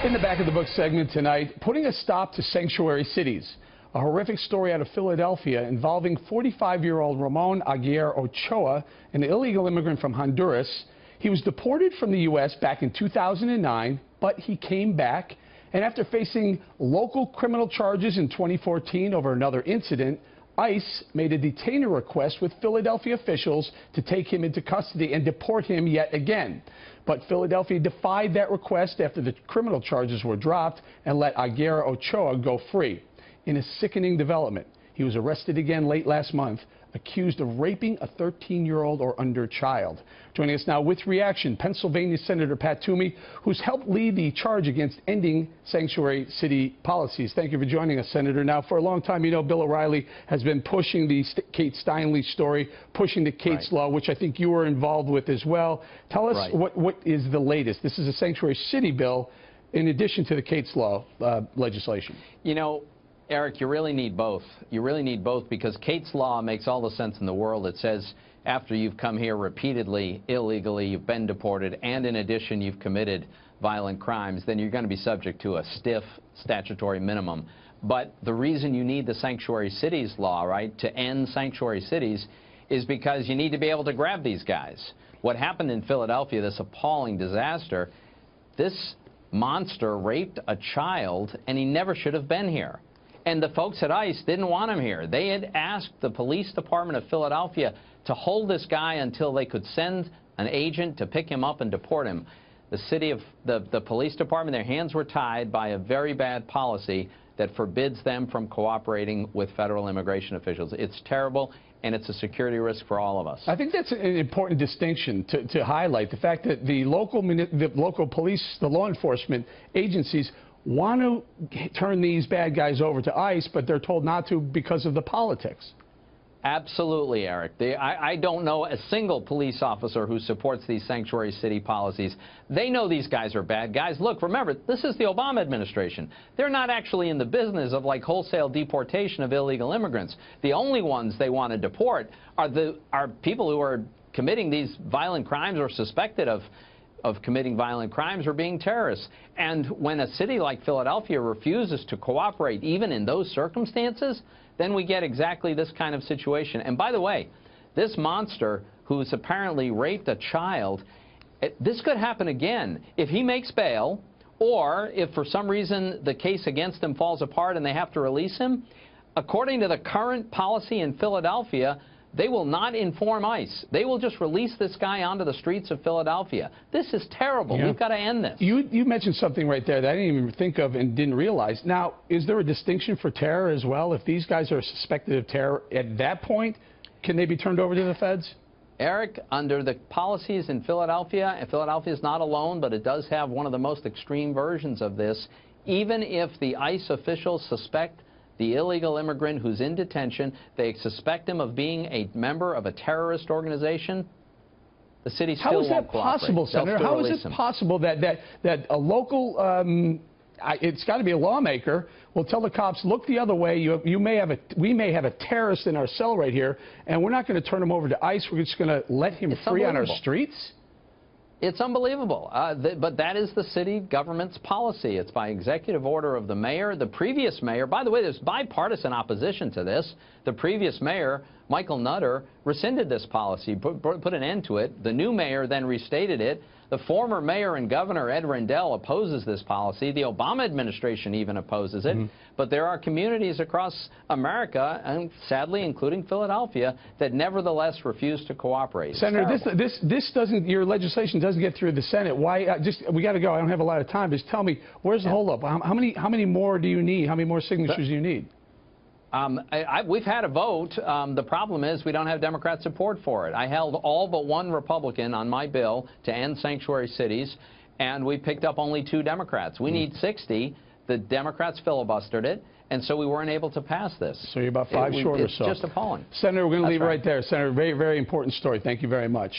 In the back of the book segment tonight, putting a stop to sanctuary cities. A horrific story out of Philadelphia involving 45-year-old Ramon Aguirre Ochoa, an illegal immigrant from Honduras. He was deported from the U.S. back in 2009, but he came back. And after facing local criminal charges in 2014 over another incident, ICE made a detainer request with Philadelphia officials to take him into custody and deport him yet again. But Philadelphia defied that request after the criminal charges were dropped and let Aguirre Ochoa go free. In a sickening development, he was arrested again late last month, accused of raping a 13-year-old or under child. Joining us now with reaction, Pennsylvania Senator Pat Toomey, who's helped lead the charge against ending sanctuary city policies. Thank you for joining us, Senator. Now, for a long time, you know, Bill O'Reilly has been pushing the Kate Steinle story, pushing the Kate's Law, which I think you were involved with as well. Tell us what is the latest. This is a sanctuary city bill in addition to the Kate's Law legislation. You know, Eric, you really need both. You really need both because Kate's Law makes all the sense in the world. It says after you've come here repeatedly, illegally, you've been deported, and in addition you've committed violent crimes, then you're going to be subject to a stiff statutory minimum. But the reason you need the sanctuary cities law, right, to end sanctuary cities, is because you need to be able to grab these guys. What happened in Philadelphia, this appalling disaster, this monster raped a child, and he never should have been here. And the folks at ICE didn't want him here. They had asked the police department of Philadelphia to hold this guy until they could send an agent to pick him up and deport him. The city of the police department, their hands were tied by a very bad policy that forbids them from cooperating with federal immigration officials. It's terrible, and it's a security risk for all of us. I think that's an important distinction to highlight, the fact that the local police, the law enforcement agencies want to turn these bad guys over to ICE, but they're told not to because of the politics. Absolutely, Eric. I don't know a single police officer who supports these sanctuary city policies. They know these guys are bad guys. Look, remember, this is the Obama administration. They're not actually in the business of like wholesale deportation of illegal immigrants. The only ones they want to deport are people who are committing these violent crimes or suspected of committing violent crimes or being terrorists. And when a city like Philadelphia refuses to cooperate even in those circumstances, then we get exactly this kind of situation. And by the way, this monster who's apparently raped a child, this could happen again if he makes bail, or if for some reason the case against him falls apart and they have to release him. According to the current policy in Philadelphia, they will not inform ICE. They will just release this guy onto the streets of Philadelphia. This is terrible. We've got to end this. You mentioned something right there that I didn't even think of and didn't realize. Now, is there a distinction for terror as well? If these guys are suspected of terror, at that point, can they be turned over to the feds? Eric, under the policies in Philadelphia, and Philadelphia is not alone, but it does have one of the most extreme versions of this, even if the ICE officials suspect the illegal immigrant who's in detention, they suspect him of being a member of a terrorist organization, the city still won't cooperate. How is that possible, Senator? How is it possible that a local, it's got to be a lawmaker, will tell the cops, look the other way, we may have a terrorist in our cell right here, and we're not going to turn him over to ICE, we're just going to let him free on our streets? It's unbelievable, but that is the city government's policy. It's by executive order of the mayor. The previous mayor, by the way, there's bipartisan opposition to this. The previous mayor, Michael Nutter, rescinded this policy, put an end to it. The new mayor then restated it. The former mayor and governor, Ed Rendell, opposes this policy. The Obama administration even opposes it. But there are communities across America, and sadly including Philadelphia, that nevertheless refuse to cooperate. Senator, this doesn't, your legislation doesn't get through the Senate. Why? We got to go. I don't have a lot of time. Just tell me, where's the holdup? How many more do you need? How many more signatures do you need? We've had a vote. The problem is we don't have Democrat support for it. I held all but one Republican on my bill to end sanctuary cities, and we picked up only 2 Democrats. We need 60. The Democrats filibustered it, and so we weren't able to pass this. So you're about 5 short or so. It's just appalling. Senator, we're going to leave it right there. Senator, very, very important story. Thank you very much.